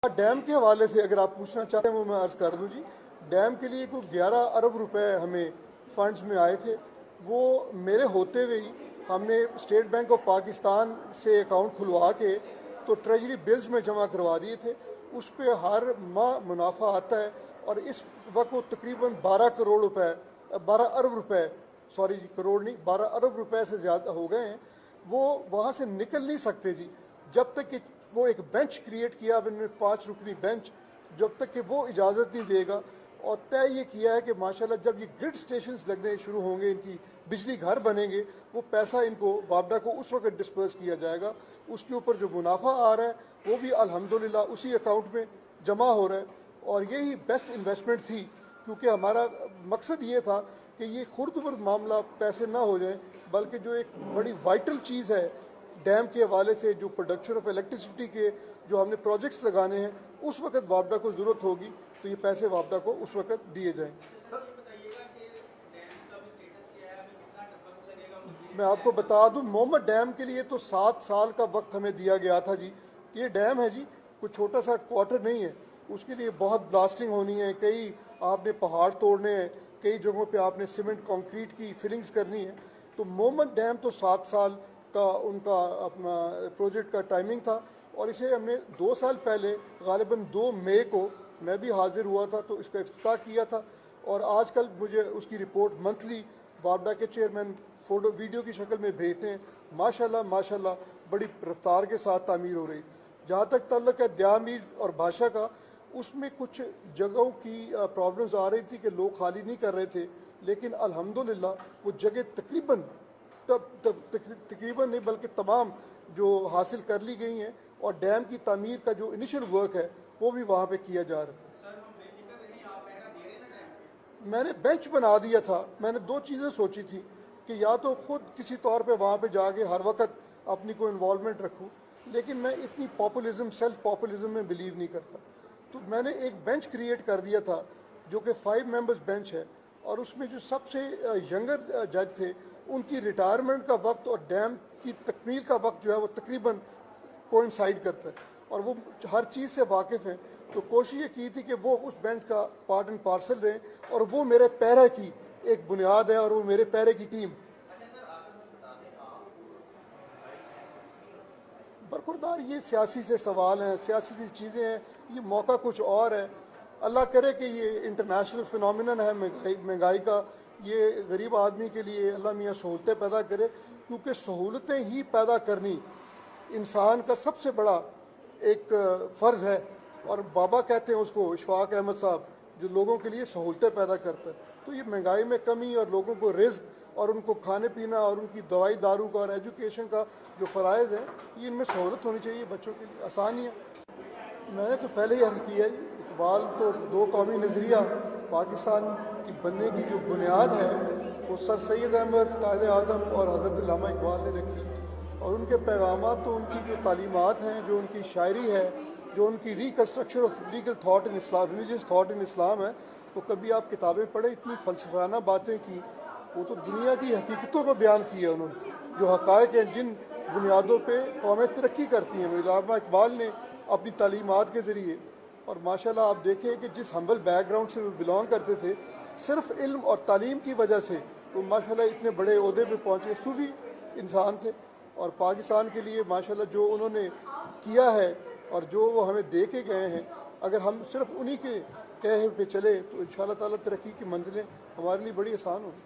Dam के हवाले से अगर आप पूछना चाहते हैं वो मैं अर्ज़ कर दूं जी। डैम के लिए कोई 11 अरब रुपए हमें फंड्स में आए थे। वो मेरे होते हुए ही हमने स्टेट बैंक ऑफ पाकिस्तान से अकाउंट खुलवा के तो ट्रेजरी बिल्स में जमा करवा दिए थे। उस पर हर माह मुनाफा आता है और इस वक्त वो तकरीबन 12 करोड़ रुपए 12 अरब रुपए सॉरी जी, करोड़ नहीं, 12 अरब रुपए से ज़्यादा हो गए हैं। वो वहाँ से निकल नहीं सकते जी, जब तक कि वो एक बेंच क्रिएट किया इन्होंने, 5 रुकनी बेंच, जब तक कि वो इजाज़त नहीं देगा। और तय ये किया है कि माशाल्लाह जब ये ग्रिड स्टेशंस लगने शुरू होंगे, इनकी बिजली घर बनेंगे, वो पैसा इनको वापडा को उस वक्त डिस्पर्स किया जाएगा। उसके ऊपर जो मुनाफा आ रहा है वो भी अल्हम्दुलिल्लाह उसी अकाउंट में जमा हो रहा है। और यही बेस्ट इन्वेस्टमेंट थी, क्योंकि हमारा मकसद ये था कि ये खुर्द-बुर्द मामला पैसे ना हो जाए, बल्कि जो एक बड़ी वाइटल चीज़ है डैम के हवाले से, जो प्रोडक्शन ऑफ इलेक्ट्रिसिटी के जो हमने प्रोजेक्ट्स लगाने हैं, उस वक्त वापडा को ज़रूरत होगी तो ये पैसे वापडा को उस वक्त दिए जाएँ। मैं आपको बता दूं, मोहम्मद डैम के लिए तो 7 साल का वक्त हमें दिया गया था जी। ये डैम है जी, कुछ छोटा सा क्वार्टर नहीं है, उसके लिए बहुत ब्लास्टिंग होनी है, कई आपने पहाड़ तोड़ने हैं, कई जगहों पे आपने सीमेंट कंक्रीट की फिलिंग्स करनी है। तो मोहम्मद डैम तो 7 साल का उनका अपना प्रोजेक्ट का टाइमिंग था, और इसे हमने 2 साल पहले गालिबन 2 मई को मैं भी हाजिर हुआ था तो इसका इफ्तिताह किया था। और आजकल मुझे उसकी रिपोर्ट मंथली वापडा के चेयरमैन फ़ोटो वीडियो की शक्ल में भेजते हैं। माशाल्लाह माशाल्लाह बड़ी रफ्तार के साथ तामीर हो रही। जहाँ तक तल्लक है द्यामीर और भाषा का, उसमें कुछ जगहों की प्रॉब्लम्स आ रही थी कि लोग खाली नहीं कर रहे थे, लेकिन अल्हम्दुलिल्लाह वो जगह तकरीबन नहीं बल्कि तमाम जो हासिल कर ली गई हैं, और डैम की तामीर का जो इनिशियल वर्क है वो भी वहाँ पे किया जा रहा है। मैंने बेंच बना दिया था। मैंने 2 चीज़ें सोची थी कि या तो खुद किसी तौर पे वहाँ पे जाके हर वक्त अपनी को इन्वॉल्वमेंट रखूँ, लेकिन मैं इतनी पॉपुलिज्म सेल्फ पॉपुलिज्म में बिलीव नहीं करता। तो मैंने एक बेंच क्रिएट कर दिया था जो कि 5 मेंबर्स बेंच है, और उसमें जो सबसे यंगर जज थे उनकी रिटायरमेंट का वक्त और डैम की तकमील का वक्त जो है वो तकरीबन कोइंसाइड करता है, और वो हर चीज़ से वाकिफ़ हैं। तो कोशिश ये की थी कि वो उस बेंच का पार्ट एंड पार्सल रहें, और वो मेरे पैरे की एक बुनियाद है, और वो मेरे पैरे की टीम। बरखुरदार ये सियासी से सवाल हैं, सियासी सी चीज़ें हैं, ये मौका कुछ और है। अल्लाह करे कि ये इंटरनेशनल फिनोमिनन है महंगाई का, ये गरीब आदमी के लिए अल्लाह मियाँ सहूलतें पैदा करे, क्योंकि सहूलतें ही पैदा करनी इंसान का सबसे बड़ा एक फ़र्ज़ है। और बाबा कहते हैं उसको, इशफाक अहमद साहब, जो लोगों के लिए सहूलतें पैदा करता है। तो ये महंगाई में कमी और लोगों को रिज़्क़ और उनको खाने पीना और उनकी दवाई दारू का और एजुकेशन का जो फ़राइज़ हैं, ये इनमें सहूलत होनी चाहिए बच्चों के लिए, आसानियाँ। मैंने तो पहले ही अर्ज़ किया जी, इकबाल तो 2 कौमी नज़रिया पाकिस्तान की बनने की जो बुनियाद है वो सर सैयद अहमद, कायद आदम और हज़रत अल्लामा इकबाल ने रखी। और उनके पैगामात तो उनकी जो तालीमात हैं, जो उनकी शायरी है, जो उनकी reconstruction of legal thought in Islam, religious thought in Islam है, तो कभी आप किताबें पढ़े, इतनी फ़लसफ़ाना बातें की। वो तो दुनिया की हकीकतों को बयान किया उन्होंने, जो हक़ाइक़ हैं, जिन बुनियादों पे कौमें तरक्की करती हैं। अल्लामा इकबाल ने अपनी तालीमात के ज़रिए, और माशाल्लाह आप देखें कि जिस हम्बल बैकग्राउंड से वो बिलोंग करते थे, सिर्फ़ इल्म और तालीम की वजह से वो माशाल्लाह इतने बड़े ओहदे पे पहुँचे। सूफ़ी इंसान थे, और पाकिस्तान के लिए माशाल्लाह जो उन्होंने किया है और जो वो हमें दे के गए हैं, अगर हम सिर्फ उन्हीं के कहे पे चले तो इंशाअल्लाह ताला तरक्की की मंजिलें हमारे लिए बड़ी आसान होंगी।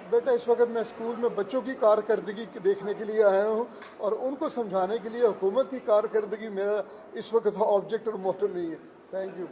बेटा इस वक्त मैं स्कूल में बच्चों की कारकर्दगी देखने के लिए आया हूँ, और उनको समझाने के लिए हुकूमत की कारकर्दगी मेरा इस वक्त ऑब्जेक्ट और मोटिव नहीं है। Thank you.